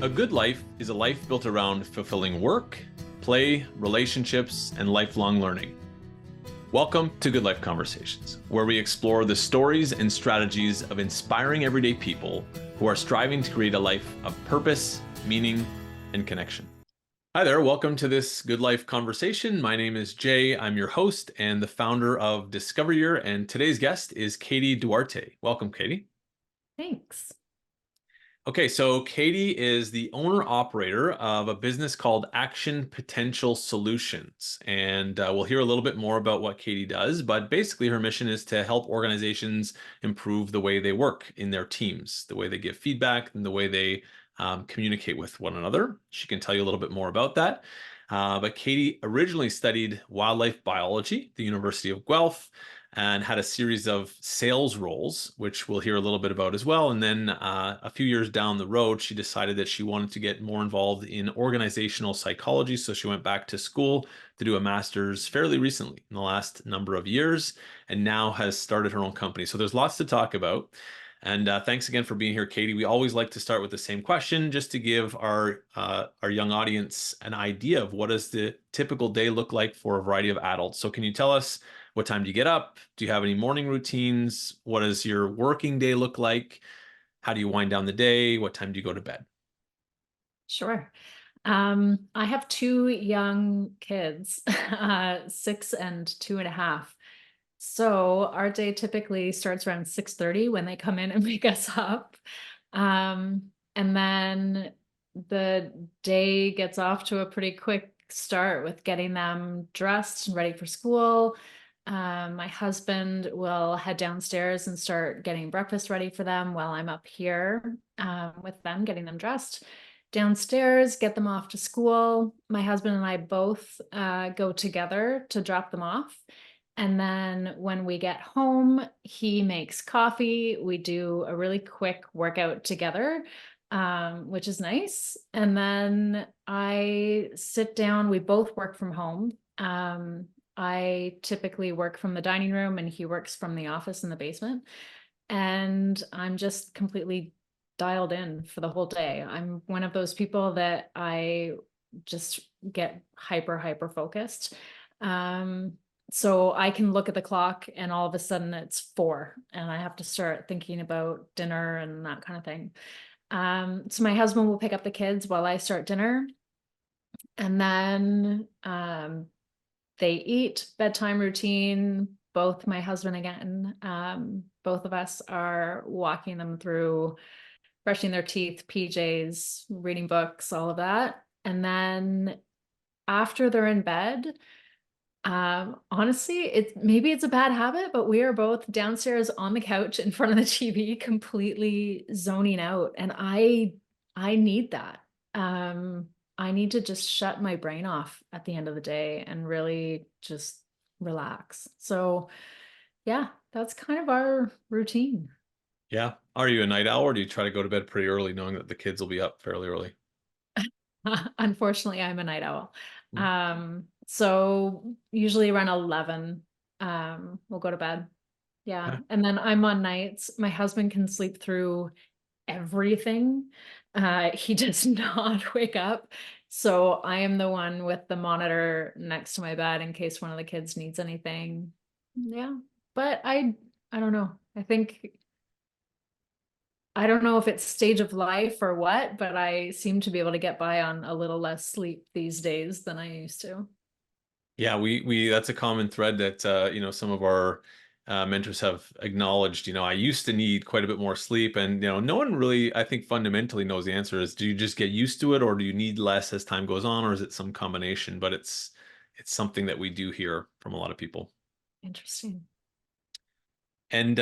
A good life is a life built around fulfilling work, play, relationships, and lifelong learning. Welcome to Good Life Conversations, where we explore the stories and strategies of inspiring everyday people who are striving to create a life of purpose, meaning, and connection. Hi there, welcome to this Good Life Conversation. My name is Jay. I'm your host and the founder of Discover Year, and today's guest is Katie Duarte. Welcome, Katie. Thanks. Okay, so Katie is the owner-operator of a business called Action Potential Solutions. And we'll hear a little bit more about what Katie does, but basically her mission is to help organizations improve the way they work in their teams, the way they give feedback, and the way they communicate with one another. She can tell you a little bit more about that. But Katie originally studied wildlife biology at the University of Guelph and had a series of sales roles, which we'll hear a little bit about as well. And then a few years down the road, she decided that she wanted to get more involved in organizational psychology. So she went back to school to do a master's fairly recently in the last number of years, and now has started her own company. So there's lots to talk about. And thanks again for being here, Katie. We always like to start with the same question, just to give our young audience an idea of what does the typical day look like for a variety of adults. So can you tell us, what time do you get up? Do you have any morning routines? What does your working day look like? How do you wind down the day? What time do you go to bed? Sure. I have two young kids, 6 and 2.5. So our day typically starts around 6:30 when they come in and wake us up. And then the day gets off to a pretty quick start with getting them dressed and ready for school. My husband will head downstairs and start getting breakfast ready for them while I'm up here with them, getting them dressed. Downstairs, get them off to school. My husband and I both go together to drop them off. And then when we get home, he makes coffee. We do a really quick workout together, which is nice. And then I sit down. We both work from home. I typically work from the dining room and he works from the office in the basement. And I'm just completely dialed in for the whole day. I'm one of those people that I just get hyper focused. So I can look at the clock and all of a sudden it's 4 and I have to start thinking about dinner and that kind of thing. So my husband will pick up the kids while I start dinner, and then they eat, bedtime routine. Both my husband again, both of us are walking them through brushing their teeth, PJs, reading books, all of that. And then after they're in bed, honestly, maybe it's a bad habit, but we are both downstairs on the couch in front of the TV, completely zoning out. And I need that. I need to just shut my brain off at the end of the day and really just relax. So yeah, that's kind of our routine. Yeah. Are you a night owl, or do you try to go to bed pretty early knowing that the kids will be up fairly early? Unfortunately, I'm a night owl. So usually around 11, we'll go to bed. Yeah. Okay. And then I'm on nights. My husband can sleep through everything. He does not wake up. So I am the one with the monitor next to my bed in case one of the kids needs anything. Yeah. But I don't know. I don't know if it's stage of life or what, but I seem to be able to get by on a little less sleep these days than I used to. Yeah, we that's a common thread that some of our mentors have acknowledged. I used to need quite a bit more sleep, and no one really, I think, fundamentally knows the answer is, do you just get used to it, or do you need less as time goes on, or is it some combination? But it's something that we do hear from a lot of people. Interesting. And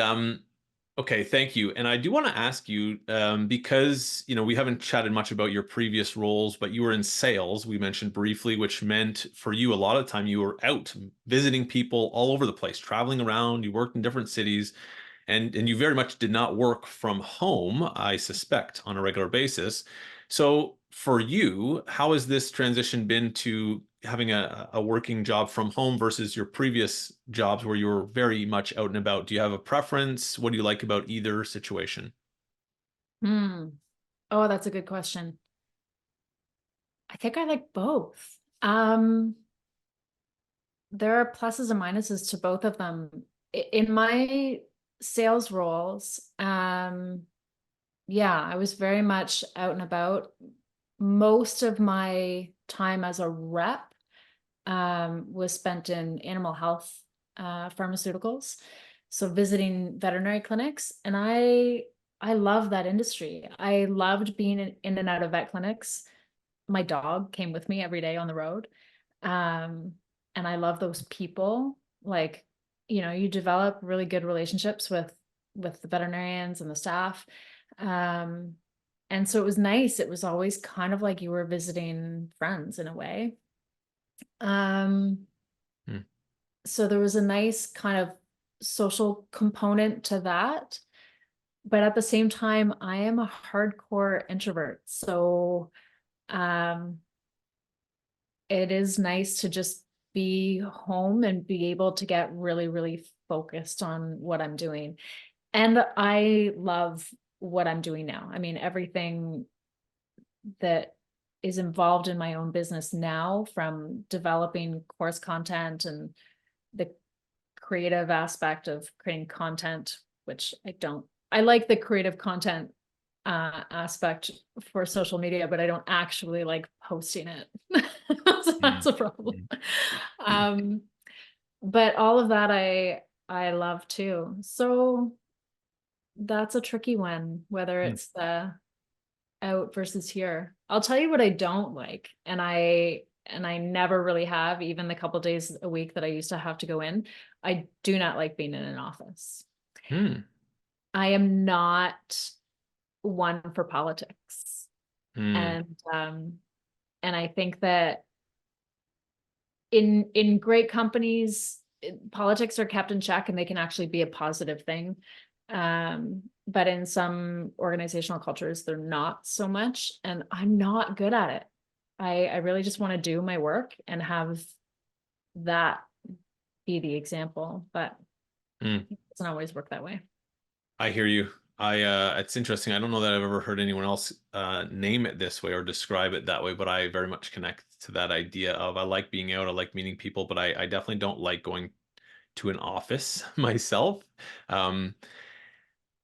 okay, thank you. And I do want to ask you, because we haven't chatted much about your previous roles, but you were in sales, we mentioned briefly, which meant for you a lot of the time you were out visiting people all over the place, traveling around. You worked in different cities, and you very much did not work from home, I suspect, on a regular basis. So for you, how has this transition been to having a working job from home versus your previous jobs where you were very much out and about? Do you have a preference? What do you like about either situation? Hmm. Oh, that's a good question. I think I like both. There are pluses and minuses to both of them. In my sales roles, yeah, I was very much out and about. Most of my time as a rep was spent in animal health pharmaceuticals, so visiting veterinary clinics, and I love that industry. I loved being in and out of vet clinics. My dog came with me every day on the road. Um, and I love those people. Like, you develop really good relationships with the veterinarians and the staff. Um, and so it was nice. It was always kind of like you were visiting friends in a way. Um, Hmm. so there was a nice kind of social component to that. But at the same time, I am a hardcore introvert. So um it is nice to just be home and be able to get really, really focused on what I'm doing. And I love what I'm doing now. I mean, everything that is involved in my own business now, from developing course content and the creative aspect of creating content, which I like the creative content aspect for social media, but I don't actually like posting it. So Mm, that's a problem. mm, Um, but all of that I love too. So that's a tricky one, whether mm, it's the out versus here. I'll tell you what I don't like, and I never really have, even the couple days a week that I used to have to go in. I do not like being in an office. mm, I am not one for politics. mm, And I think that in great companies, politics are kept in check and they can actually be a positive thing. But in some organizational cultures, they're not so much, and I'm not good at it. I really just want to do my work and have that be the example, but mm. it doesn't always work that way. I hear you. It's interesting. I don't know that I've ever heard anyone else name it this way or describe it that way, but I very much connect to that idea of I like being out, I like meeting people, but I definitely don't like going to an office myself. Um,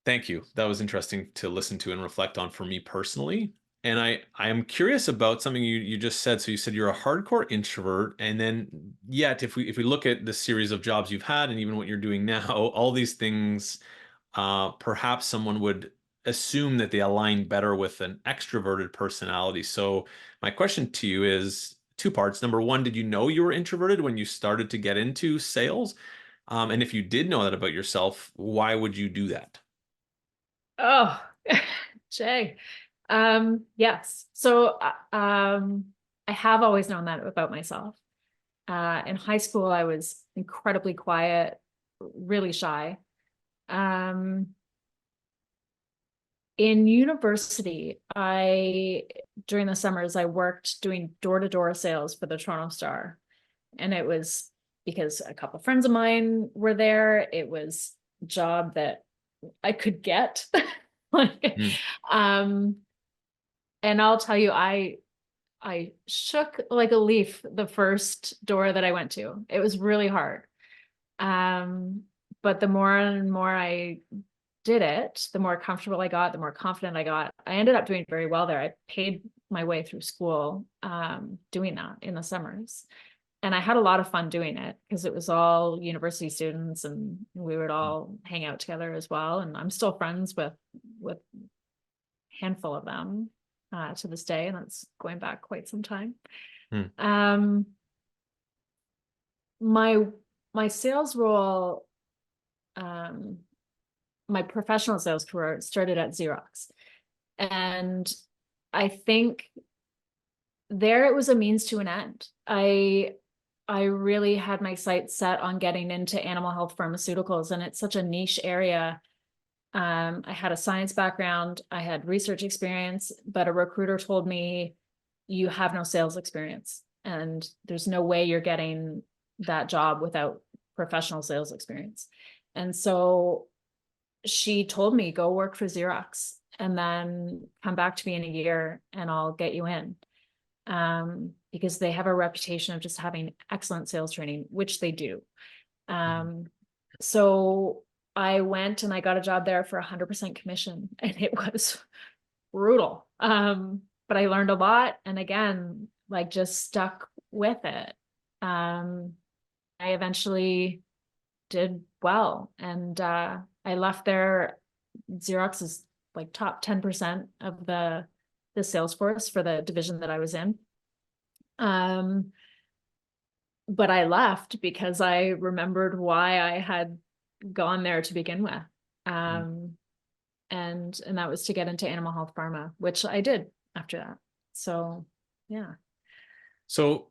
Thank you. That was interesting to listen to and reflect on for me personally. And I am curious about something you just said. So you said you're a hardcore introvert, and then yet if we look at the series of jobs you've had and even what you're doing now, all these things, perhaps someone would assume that they align better with an extroverted personality. So my question to you is two parts. Number one, did you know you were introverted when you started to get into sales? And if you did know that about yourself, why would you do that? Oh, Jay. Yes. So, I have always known that about myself. In high school, I was incredibly quiet, really shy. Um, in university, during the summers, I worked doing door-to-door sales for the Toronto Star. And it was because a couple friends of mine were there. It was a job that I could get. Like, Mm, um, and I'll tell you, I shook like a leaf the first door that I went to. It was really hard. Um, but the more and more I did it, the more comfortable I got, the more confident I got. I ended up doing very well there. I paid my way through school, doing that in the summers. And I had a lot of fun doing it because it was all university students and we would mm, all hang out together as well. And I'm still friends with a handful of them to this day, and that's going back quite some time. mm, Um, my my sales role, um, my professional sales career started at Xerox, and I think there it was a means to an end. I really had my sights set on getting into animal health pharmaceuticals, and it's such a niche area. I had a science background, I had research experience, but a recruiter told me, you have no sales experience, and there's no way you're getting that job without professional sales experience. And so she told me, go work for Xerox and then come back to me in a year and I'll get you in. because they have a reputation of just having excellent sales training, which they do. Um, so I went and I got a job there for 100% commission, and it was brutal. But I learned a lot, and again, like just stuck with it. I eventually did well, and I left there. Xerox is like top 10% of the sales force for the division that I was in. But I left because I remembered why I had gone there to begin with. Um, and that was to get into animal health pharma, which I did after that. So yeah. So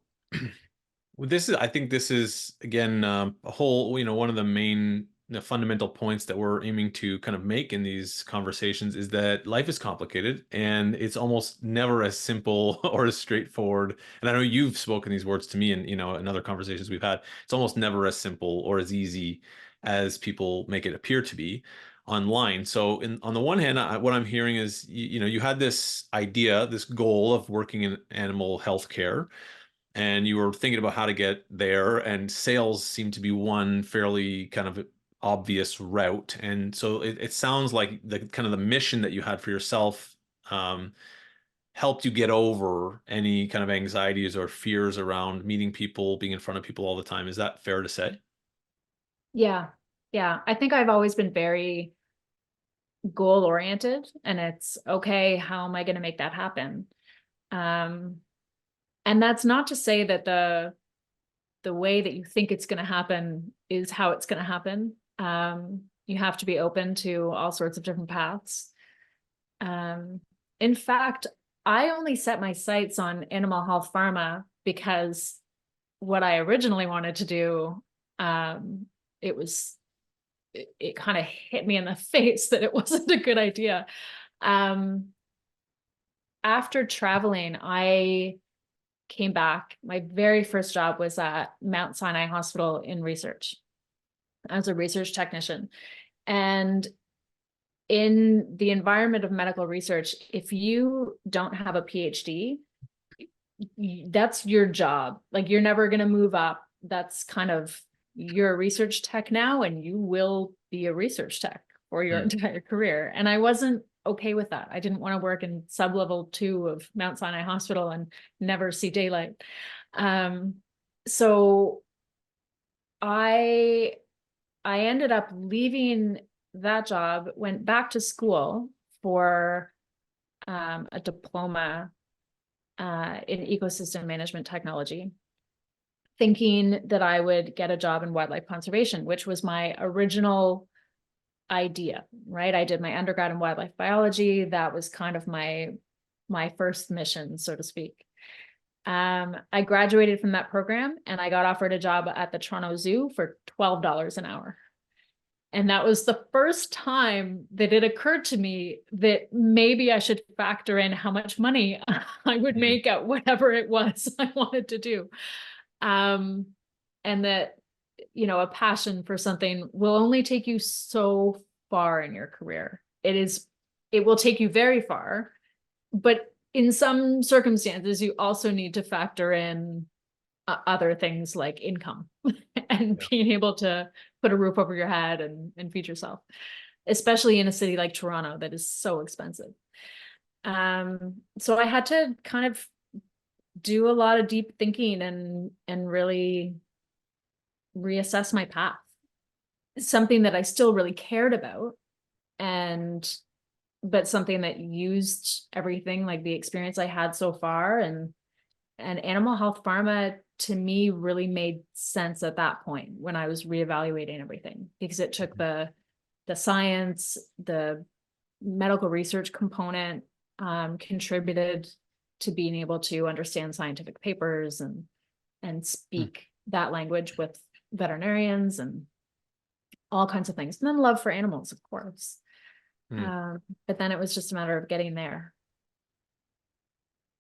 well, I think this is again a whole, one of the main fundamental points that we're aiming to kind of make in these conversations is that life is complicated and it's almost never as simple or as straightforward. And I know you've spoken these words to me and, in other conversations we've had, it's almost never as simple or as easy as people make it appear to be online. So on the one hand, what I'm hearing is, you had this idea, this goal of working in animal healthcare, and you were thinking about how to get there, and sales seemed to be one fairly kind of obvious route. And so it sounds like the kind of the mission that you had for yourself um, helped you get over any kind of anxieties or fears around meeting people, being in front of people all the time. Is that fair to say? Yeah. Yeah. I think I've always been very goal oriented, and it's okay, how am I going to make that happen? Um, and that's not to say that the way that you think it's going to happen is how it's going to happen. You have to be open to all sorts of different paths. In fact, I only set my sights on animal health pharma because what I originally wanted to do, um, it was, it kind of hit me in the face that it wasn't a good idea. Um, After traveling, I came back. My very first job was at Mount Sinai Hospital in research as a research technician. And in the environment of medical research, if you don't have a PhD, that's your job. Like, you're never going to move up. That's kind of, you're a research tech now, and you will be a research tech for your Mm. entire career. And I wasn't okay with that. I didn't want to work in sub-level 2 of Mount Sinai Hospital and never see daylight. So I ended up leaving that job, went back to school for a diploma in ecosystem management technology, thinking that I would get a job in wildlife conservation, which was my original idea, right? I did my undergrad in wildlife biology. That was kind of my first mission, so to speak. I graduated from that program and I got offered a job at the Toronto Zoo for $12 an hour. And that was the first time that it occurred to me that maybe I should factor in how much money I would Mm. make at whatever it was I wanted to do. And that, a passion for something will only take you so far in your career. It will take you very far, but in some circumstances, you also need to factor in other things like income and Yeah. being able to put a roof over your head and feed yourself, especially in a city like Toronto that is so expensive. So I had to kind of do a lot of deep thinking and really reassess my path. Something that I still really cared about, and but something that used everything, like the experience I had so far, and animal health pharma to me really made sense at that point when I was reevaluating everything, because it took the science, the medical research component, contributed to being able to understand scientific papers and Mm. speak that language with veterinarians and all kinds of things. And then love for animals, of course. Mm. But then it was just a matter of getting there.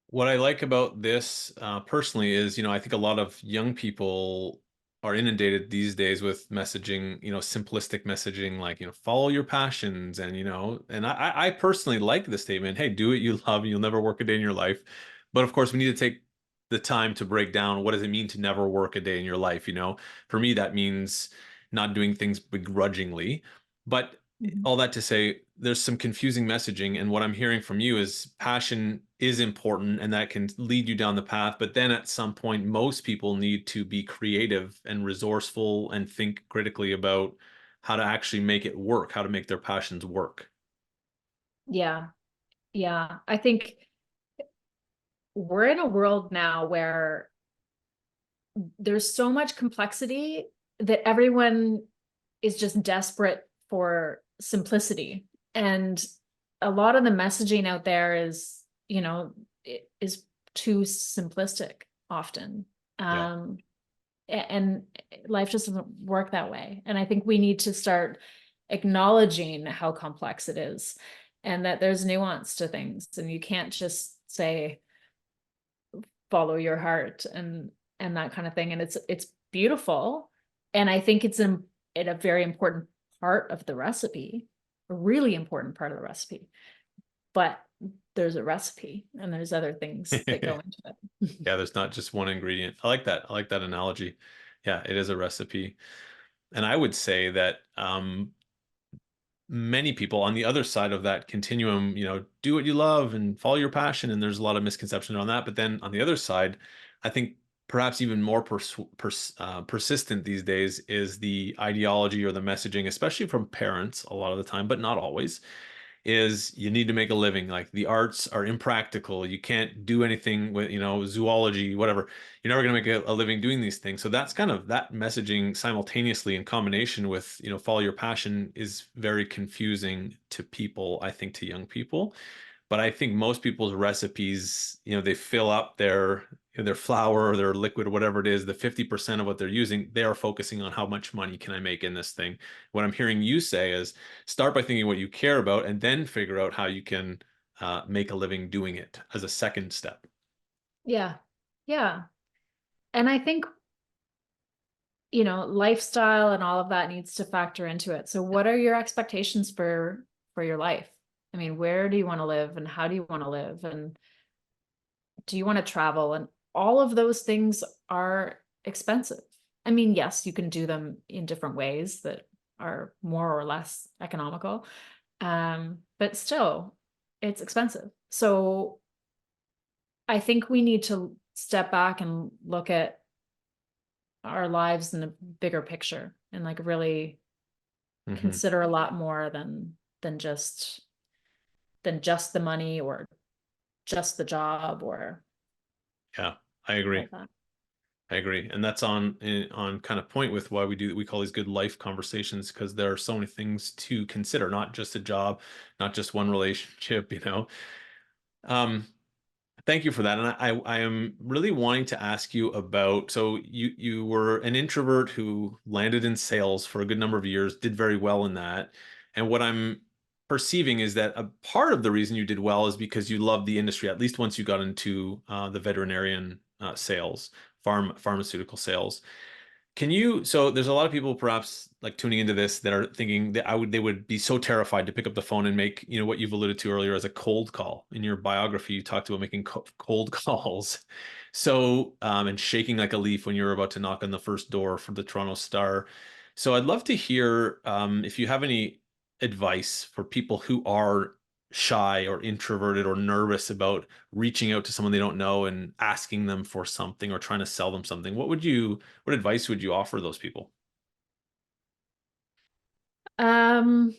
What I like about this personally is, I think a lot of young people are inundated these days with messaging, simplistic messaging like, follow your passions. And, and I personally like the statement, hey, do what you love, and you'll never work a day in your life. But of course, we need to take the time to break down what does it mean to never work a day in your life, you know? For me, that means not doing things begrudgingly. But Mhm. all that to say, there's some confusing messaging, and what I'm hearing from you is passion is important and that can lead you down the path, but then at some point, most people need to be creative and resourceful and think critically about how to actually make it work, how to make their passions work. Yeah. Yeah. I think we're in a world now where there's so much complexity that everyone is just desperate for simplicity. And a lot of the messaging out there is, is too simplistic often. Yeah. Um, and life just doesn't work that way. And I think we need to start acknowledging how complex it is and that there's nuance to things. And you can't just say, follow your heart and that kind of thing. And it's beautiful. And I think it's a very important part of the recipe, a really important part of the recipe. But there's a recipe and there's other things that go into it. Yeah, there's not just one ingredient. I like that. I like that analogy. Yeah, it is a recipe. And I would say that many people on the other side of that continuum, do what you love and follow your passion. And there's a lot of misconception on that. But then on the other side, I think perhaps even more persistent these days is the ideology or the messaging, especially from parents a lot of the time, but not always, is you need to make a living. Like the arts are impractical. You can't do anything with, zoology, whatever. You're never going to make a living doing these things. So that's kind of that messaging simultaneously in combination with, follow your passion is very confusing to people, I think to young people. But I think most people's recipes, they fill up their flour or their liquid or whatever it is, the 50% of what they're using, they are focusing on how much money can I make in this thing. What I'm hearing you say is start by thinking what you care about and then figure out how you can make a living doing it as a second step. Yeah. Yeah. And I think, lifestyle and all of that needs to factor into it. So what are your expectations for your life? I mean, where do you want to live and how do you want to live? And do you want to travel? And all of those things are expensive. I mean, yes, you can do them in different ways that are more or less economical. But still, it's expensive. So I think we need to step back and look at our lives in a bigger picture and like really Hmm. consider a lot more than just the money or just the job or Yeah, I agree. like that. I agree. And that's on kind of point with why we call these good life conversations, because there are so many things to consider, not just a job, not just one relationship. Um, Thank you for that. And I am really wanting to ask you about, so you were an introvert who landed in sales for a good number of years, did very well in that. And what I'm perceiving is that a part of the reason you did well is because you loved the industry, at least once you got into the veterinarian sales, pharmaceutical sales. So there's a lot of people perhaps like tuning into this that are thinking that they would be so terrified to pick up the phone and make, what you've alluded to earlier as a cold call. In your biography, you talked about making cold calls. So, and shaking like a leaf when you're about to knock on the first door for the Toronto Star. So I'd love to hear, if you have any advice for people who are shy or introverted or nervous about reaching out to someone they don't know and asking them for something or trying to sell them something. What advice would you offer those people? Um,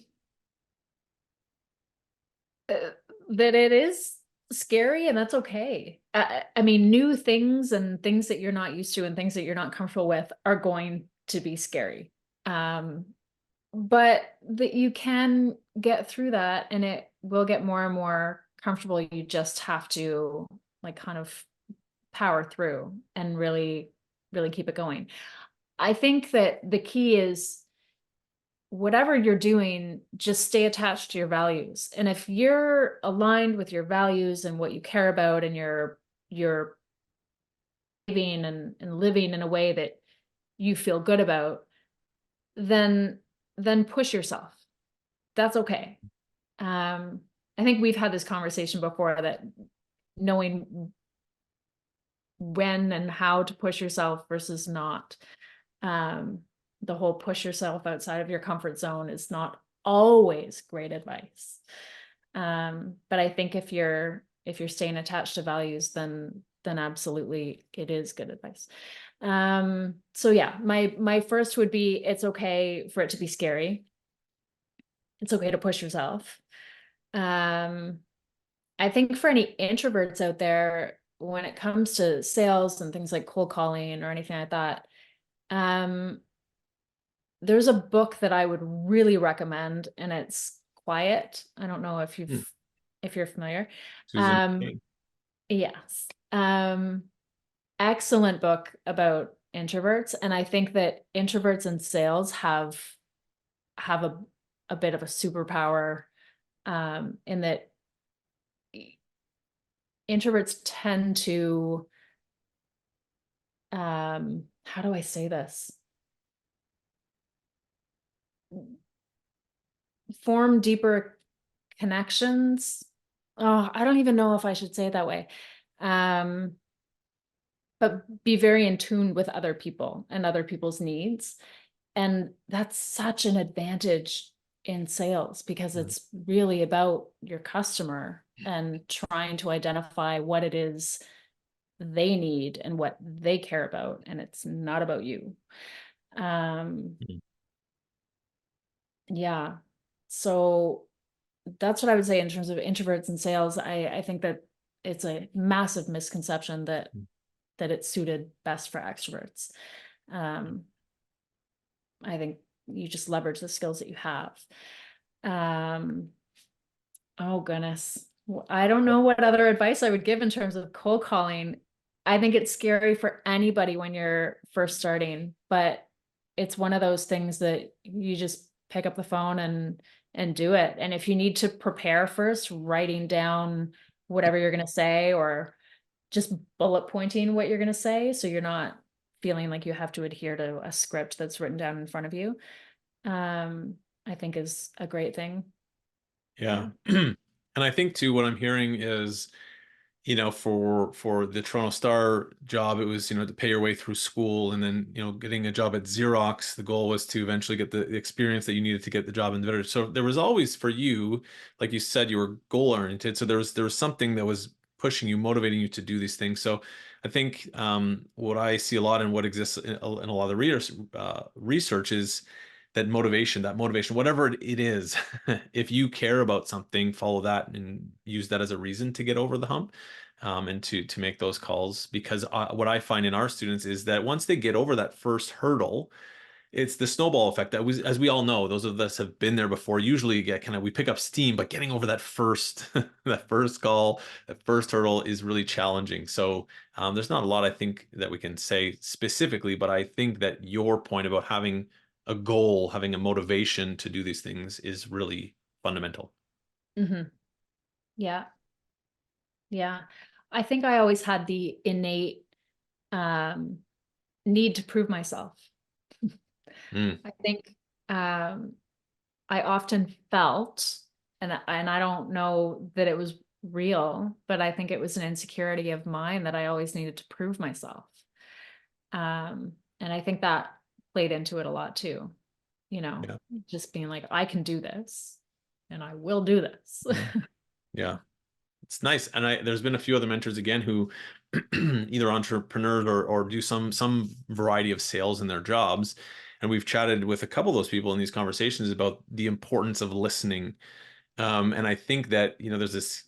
uh, that it is scary and that's okay. I mean, new things and things that you're not used to and things that you're not comfortable with are going to be scary. Um, but that you can get through that and it will get more and more comfortable. You just have to like kind of power through and really, really keep it going. I think that the key is whatever you're doing, just stay attached to your values. And if you're aligned with your values and what you care about and you're living and living in a way that you feel good about, then push yourself. That's okay. I think we've had this conversation before that knowing when and how to push yourself versus not. Um, the whole push yourself outside of your comfort zone is not always great advice. But I think if you're staying attached to values, then absolutely it is good advice. So yeah, my first would be it's okay for it to be scary. It's okay to push yourself. Um, I think for any introverts out there, when it comes to sales and things like cold calling or anything like that, um, there's a book that I would really recommend, and it's Quiet. I don't know Hmm. if you're familiar. Susan Um, King. yes. Excellent book about introverts, and I think that introverts in sales have a bit of a superpower, in that introverts tend to, how do I say this? Form deeper connections. Oh, I don't even know if I should say it that way. Um, but be very in tune with other people and other people's needs. And that's such an advantage in sales because Mhm. it's really about your customer and trying to identify what it is they need and what they care about. And it's not about you. Um, Mhm. yeah. So that's what I would say in terms of introverts and sales. I think that it's a massive misconception that it's suited best for extroverts. Um, I think you just leverage the skills that you have. Um, oh goodness. I don't know what other advice I would give in terms of cold calling. I think it's scary for anybody when you're first starting, but it's one of those things that you just pick up the phone and do it. And if you need to prepare first, writing down whatever you're going to say or just bullet pointing what you're going to say so you're not feeling like you have to adhere to a script that's written down in front of you, um, I think is a great thing. Yeah. Yeah. And I think too, what I'm hearing is, for the Toronto Star job, it was, to pay your way through school and then, getting a job at Xerox. The goal was to eventually get the experience that you needed to get the job in the better. So there was always for you, like you said, you were goal oriented. So there was something that was pushing you, motivating you to do these things. So I think what I see a lot and what exists in a lot of the research is that motivation, whatever it is, if you care about something, follow that and use that as a reason to get over the hump, and to make those calls. Because what I find in our students is that once they get over that first hurdle, it's the snowball effect that was, as we all know, those of us have been there before. Usually, get kind of we pick up steam, but getting over that first that first call, that first hurdle is really challenging. So there's not a lot I think that we can say specifically, but I think that your point about having a goal, having a motivation to do these things is really fundamental. Hmm. Yeah. Yeah. I think I always had the innate um, need to prove myself. Mm, I think um, I often felt, and I don't know that it was real, but I think it was an insecurity of mine that I always needed to prove myself. And I think that played into it a lot too, you know, yeah. just being like, I can do this and I will do this. Mhm. Yeah. It's nice. And there's been a few other mentors again who either entrepreneurs or do some variety of sales in their jobs. And we've chatted with a couple of those people in these conversations about the importance of listening. And I think that, there's this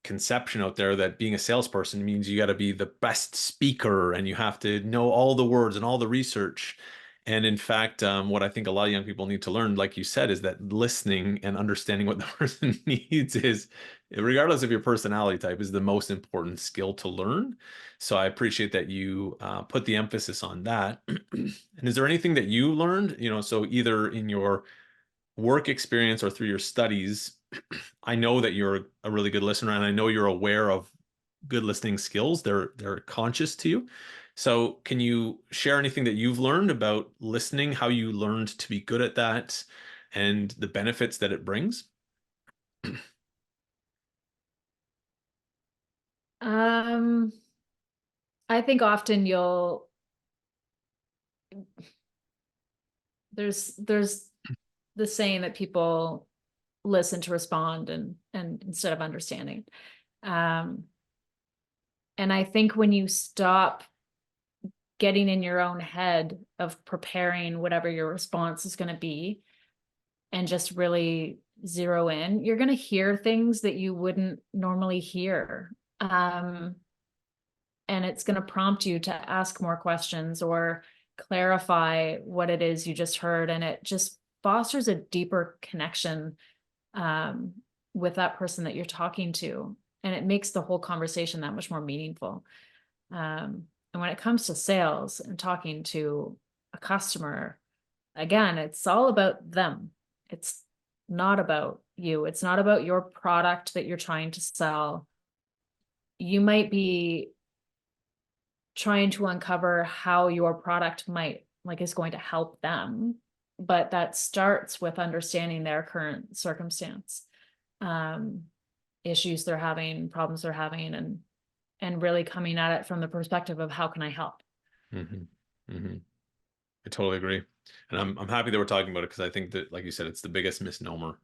conception out there that being a salesperson means you got to be the best speaker and you have to know all the words and all the research. And in fact, what I think a lot of young people need to learn, like you said, is that listening and understanding what the person needs is, regardless of your personality type, is the most important skill to learn. So I appreciate that you put the emphasis on that. And is there anything that you learned, so either in your work experience or through your studies? I know that you're a really good listener, and I know you're aware of good listening skills. They're conscious to you. So, can you share anything that you've learned about listening, how you learned to be good at that, and the benefits that it brings? Um, I think often there's the saying that people listen to respond and instead of understanding. Um, and I think when you stop getting in your own head of preparing whatever your response is going to be and just really zero in, you're going to hear things that you wouldn't normally hear. And it's going to prompt you to ask more questions or clarify what it is you just heard. And it just fosters a deeper connection um, with that person that you're talking to. And it makes the whole conversation that much more meaningful. And when it comes to sales and talking to a customer, again, it's all about them. It's not about you. It's not about your product that you're trying to sell. You might be trying to uncover how your product might like is going to help them, but that starts with understanding their current circumstance, um, issues they're having, problems they're having, and really coming at it from the perspective of how can I help. Hmm. Hmm. I totally agree. And I'm happy that we're talking about it because I think that, like you said, it's the biggest misnomer,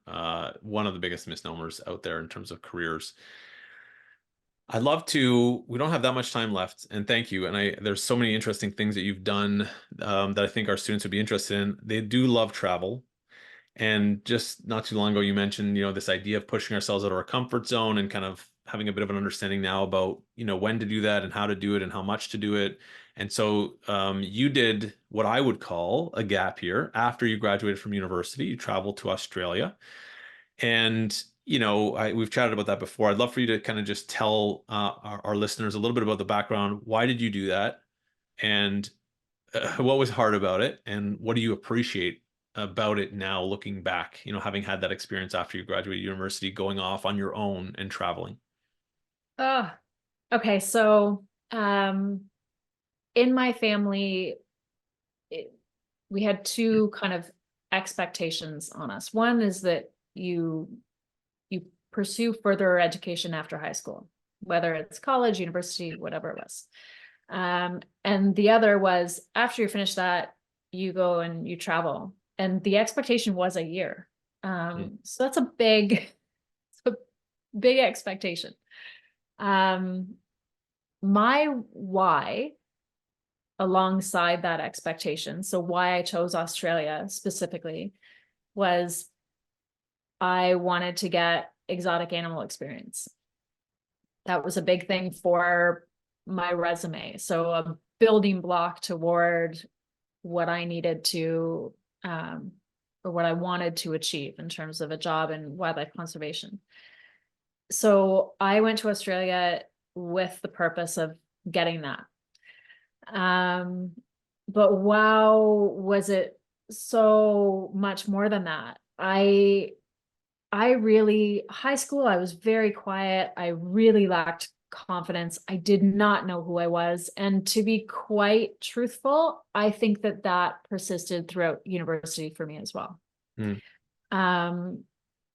one of the biggest misnomers out there in terms of careers. I'd love to, we don't have that much time left, and thank you. And there's so many interesting things that you've done that I think our students would be interested in. They do love travel. And just not too long ago, you mentioned, this idea of pushing ourselves out of our comfort zone and kind of having a bit of an understanding now about, when to do that and how to do it and how much to do it. And so you did what I would call a gap year after you graduated from university. You traveled to Australia. And, we've chatted about that before. I'd love for you to kind of just tell our listeners a little bit about the background. Why did you do that? And what was hard about it, and what do you appreciate about it now, looking back, having had that experience after you graduated university, going off on your own and traveling? Oh, okay. So, in my family, it, we had two kind of expectations on us. One is that you pursue further education after high school, whether it's college, university, whatever it was. And the other was after you finish that, you go and you travel. And the expectation was a year. Mm. So that's a it's a big expectation. Um, my why alongside that expectation, so why I chose Australia specifically, was I wanted to get exotic animal experience. That was a big thing for my resume. So a building block toward what I needed to, or what I wanted to achieve in terms of a job in wildlife conservation. So I went to Australia with the purpose of getting that. Um, but wow, was it so much more than that. I really, high school, I was very quiet. I really lacked confidence. I did not know who I was. And to be quite truthful, I think that that persisted throughout university for me as well. Mm. Um,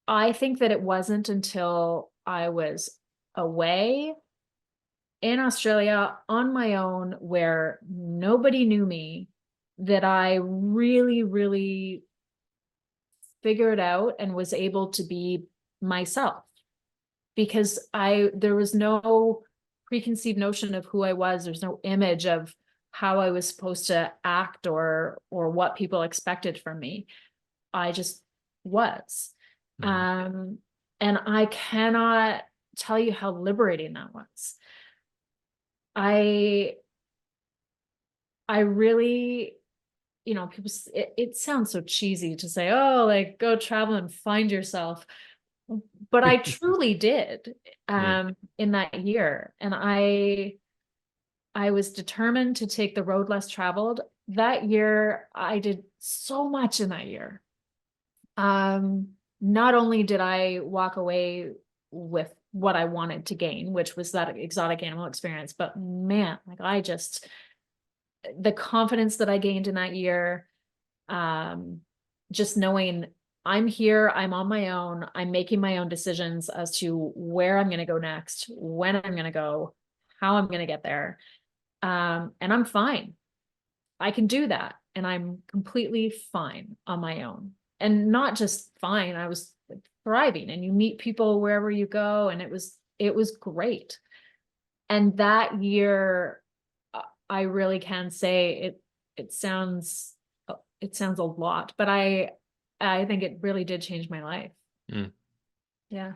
I think that it wasn't until I was away in Australia on my own where nobody knew me that I really, really figured out and was able to be myself, because there was no preconceived notion of who I was. There's no image of how I was supposed to act or what people expected from me. I just was. Mhm. Um, and I cannot tell you how liberating that was. I I really, people, it sounds so cheesy to say, oh, like go travel and find yourself. But I truly did, Mm. in that year. And I was determined to take the road less traveled. That year, I did so much in that year. Um, Not only did I walk away with what I wanted to gain, which was that exotic animal experience, but man, like the confidence that I gained in that year, um, just knowing I'm here, I'm on my own, I'm making my own decisions as to where I'm going to go next, when I'm going to go, how I'm going to get there. And I'm fine. I can do that. And I'm completely fine on my own. And not just fine, I was thriving, and you meet people wherever you go. And it was great. And that year, I really can say it sounds, it sounds a lot, but I think it really did change my life. Mm. Yeah.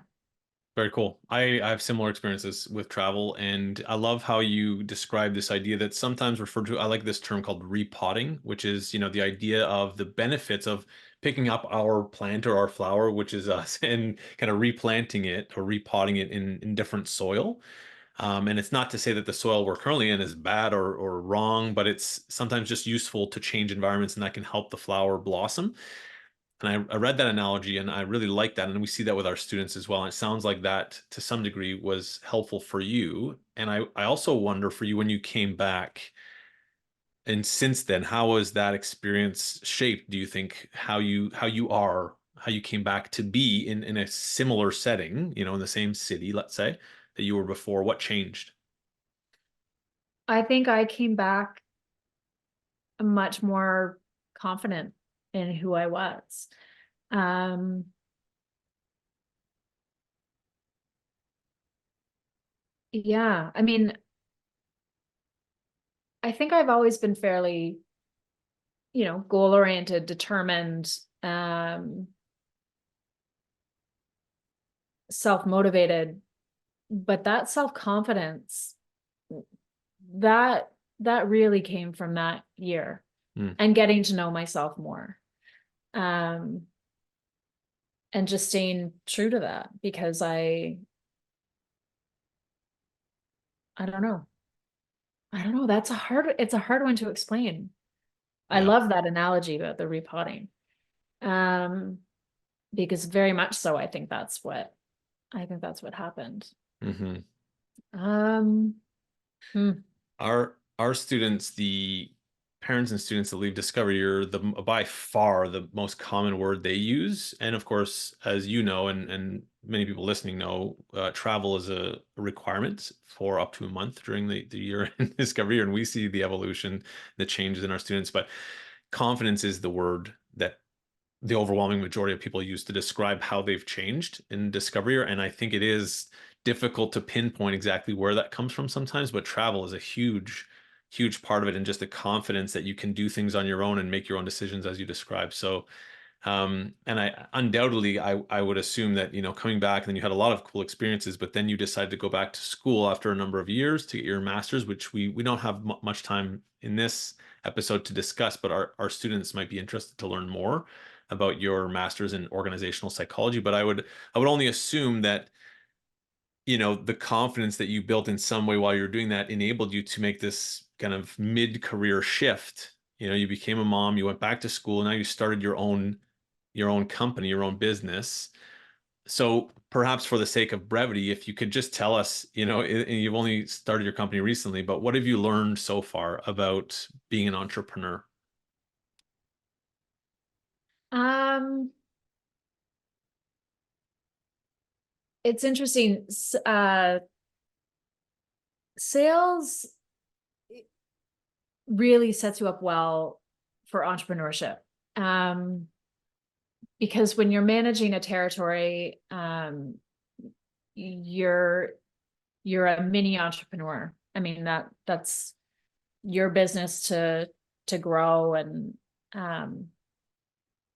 Very cool. I have similar experiences with travel, and I love how you describe this idea that's sometimes referred to. I like this term called repotting, which is, the idea of the benefits of picking up our plant or our flower, which is us, and kind of replanting it or repotting it in different soil. And it's not to say that the soil we're currently in is bad or wrong, but it's sometimes just useful to change environments, and that can help the flower blossom. And I read that analogy and I really like that. And we see that with our students as well. And it sounds like that to some degree was helpful for you. And I also wonder for you when you came back and since then, how has that experience shaped, do you think, how you came back to be in a similar setting, in the same city, let's say, that you were before? What changed? I think I came back much more confident in who I was. Um, yeah, I mean, I think I've always been fairly, goal oriented, determined, self motivated, but that self confidence, that that really came from that year Hmm. and getting to know myself more. Um, and just staying true to that because I don't know. I don't know. It's a hard one to explain. I Yeah. love that analogy about the repotting. Um, because very much so, I think that's what happened. Hmm. Um, hmm. Our students, the parents and students that leave Discovery are by far the most common word they use. And of course, as you know, and many people listening know, travel is a requirement for up to a month during the year in Discovery year, and we see the evolution, the changes in our students. But confidence is the word that the overwhelming majority of people use to describe how they've changed in Discovery. And I think it is difficult to pinpoint exactly where that comes from sometimes, but travel is a huge, huge part of it, and just the confidence that you can do things on your own and make your own decisions as you describe. So and I undoubtedly I would assume that, coming back and then you had a lot of cool experiences, but then you decided to go back to school after a number of years to get your master's, which we don't have much time in this episode to discuss, but our students might be interested to learn more about your master's in organizational psychology. But I would only assume that, the confidence that you built in some way while you're doing that enabled you to make this kind of mid-career shift. You became a mom, you went back to school, now you started your own company, your own business. So perhaps for the sake of brevity, if you could just tell us, and you've only started your company recently, but what have you learned so far about being an entrepreneur? Um, it's interesting. Sales really sets you up well for entrepreneurship. Um, because when you're managing a territory, you're you're a mini entrepreneur. I mean, that's your business to grow um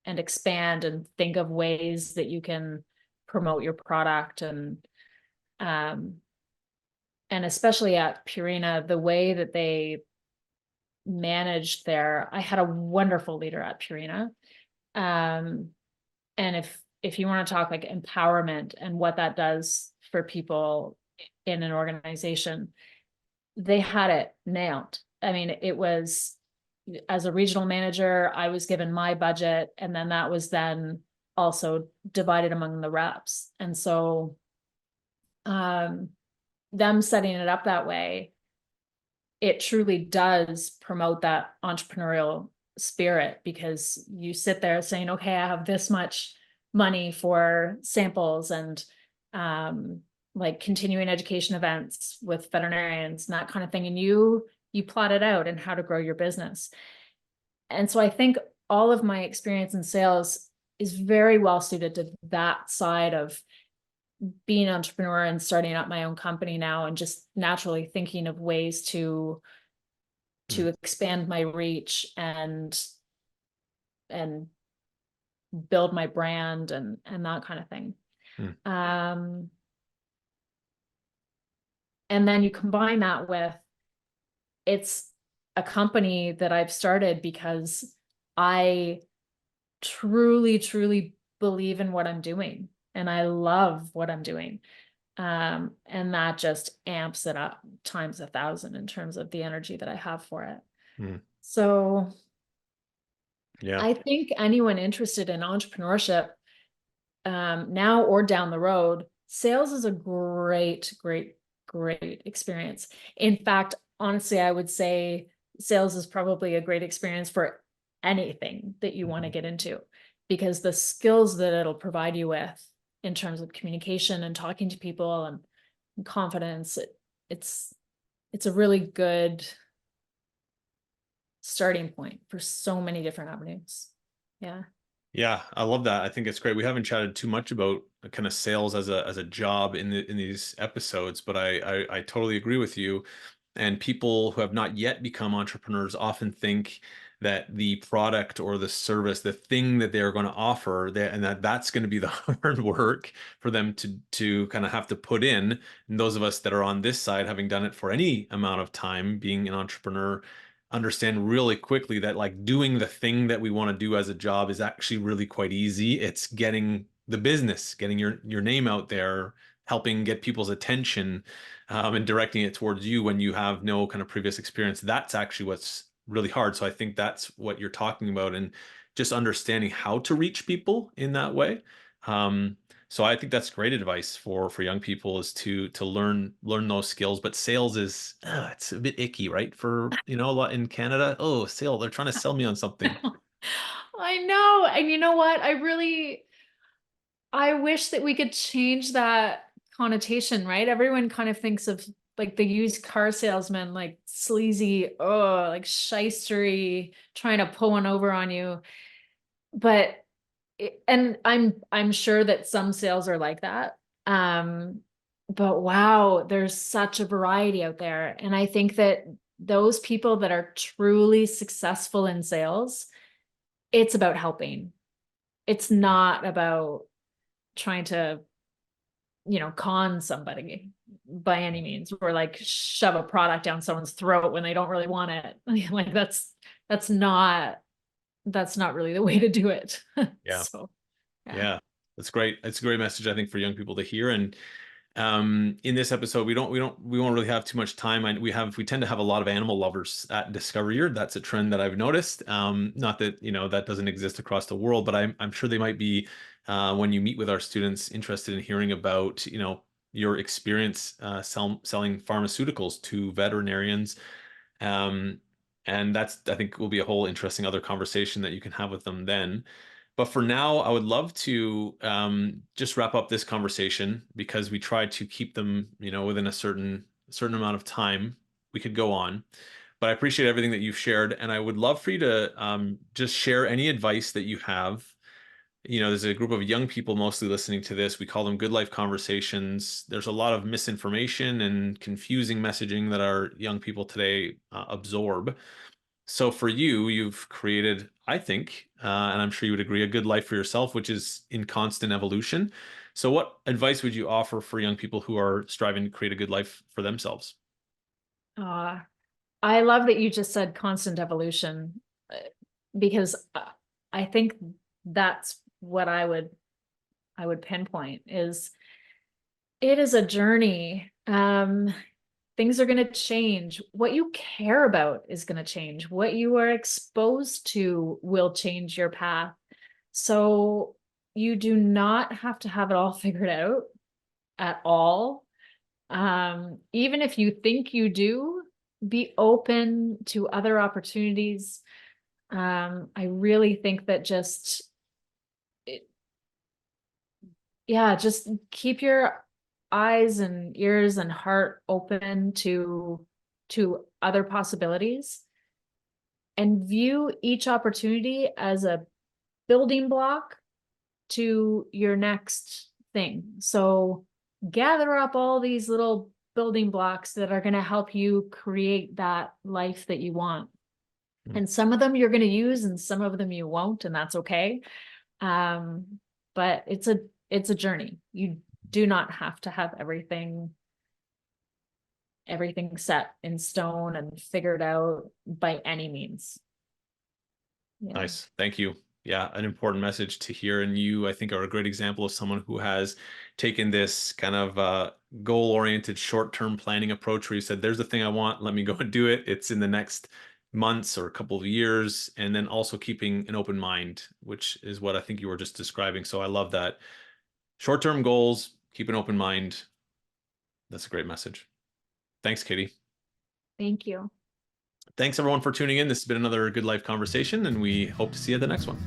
and expand and think of ways that you can promote your product um and especially at Purina, the way that they managed there, I had a wonderful leader at Purina. Um, and if you want to talk like empowerment and what that does for people in an organization, they had it nailed. I mean, it was, as a regional manager, I was given my budget, and then that was then also divided among the reps. And so um them setting it up that way, it truly does promote that entrepreneurial spirit, because you sit there saying, okay, I have this much money for samples and like continuing education events with veterinarians and that kind of thing. And you plot it out and how to grow your business. And so I think all of my experience in sales is very well suited to that side of being an entrepreneur and starting up my own company now, and just naturally thinking of ways Mm, to expand my reach and build my brand and that kind of thing. mm, Um, and then you combine that with, it's a company that I've started because I truly, truly believe in what I'm doing and I love what I'm doing. And that just amps it up times 1,000 in terms of the energy that I have for it. mm. So Yeah. I think anyone interested in entrepreneurship, now or down the road, sales is a great, great, great experience. In fact, honestly, I would say sales is probably a great experience for anything that you want to Mhm. get into, because the skills that it'll provide you with in terms of communication and talking to people and confidence, it's it's a really good starting point for so many different avenues. Yeah. Yeah, I love that. I think it's great. We haven't chatted too much about kind of sales as a job in these episodes, but I totally agree with you. And people who have not yet become entrepreneurs often think that the product or the service, the thing that they're going to offer, and that's going to be the hard work for them to kind of have to put in. And those of us that are on this side, having done it for any amount of time, being an entrepreneur, understand really quickly that like doing the thing that we want to do as a job is actually really quite easy. It's getting the business, getting your name out there, helping get people's attention, and directing it towards you when you have no kind of previous experience. That's actually what's really hard. So I think that's what you're talking about, and just understanding how to reach people in that way. Um, so I think that's great advice for young people, is to learn those skills. But sales is it's a bit icky, right? For a lot in Canada. Oh, sale, they're trying to sell me on something. I know. And you know what? I wish that we could change that connotation, right? Everyone kind of thinks of like the used car salesman, like sleazy, oh, like shystery, trying to pull one over on you. But and I'm sure that some sales are like that. Um, but wow, there's such a variety out there. And I think that those people that are truly successful in sales, it's about helping. It's not about trying to, con somebody by any means, or like shove a product down someone's throat when they don't really want it. Like that's not that's not really the way to do it. Yeah, So yeah. yeah, that's great. It's a great message, I think, for young people to hear. And in this episode, we won't really have too much time. We tend to have a lot of animal lovers at Discover Year. That's a trend that I've noticed. Not that that doesn't exist across the world, but I'm sure they might be, when you meet with our students, interested in hearing about your experience selling pharmaceuticals to veterinarians. Um, and that's, I think, will be a whole interesting other conversation that you can have with them then. But for now, I would love to just wrap up this conversation, because we try to keep them, within a certain amount of time. We could go on, but I appreciate everything that you've shared, and I would love for you to just share any advice that you have. There's a group of young people mostly listening to this. We call them good life conversations. There's a lot of misinformation and confusing messaging that our young people today absorb. So for you, you've created, I think, and I'm sure you would agree, a good life for yourself, which is in constant evolution. So what advice would you offer for young people who are striving to create a good life for themselves? Uh, I love that you just said constant evolution, uh, because I think that's what I would pinpoint is it is a journey. Things are going to change. What you care about is going to change. What you are exposed to will change your path. So you do not have to have it all figured out at all. Even if you think you do, be open to other opportunities. I really think that yeah, just keep your eyes and ears and heart open to other possibilities and view each opportunity as a building block to your next thing. So gather up all these little building blocks that are going to help you create that life that you want. And some of them you're going to use and some of them you won't, and that's okay. But it's a journey. You do not have to have everything set in stone and figured out by any means. Yeah. Nice. Thank you. Yeah, an important message to hear. And you, I think, are a great example of someone who has taken this kind of goal-oriented short-term planning approach where you said, there's the thing I want, let me go and do it. It's in the next months or a couple of years. And then also keeping an open mind, which is what I think you were just describing. So I love that. Short-term goals, keep an open mind. That's a great message. Thanks, Katie. Thank you. Thanks everyone for tuning in. This has been another Good Life conversation, and we hope to see you at the next one.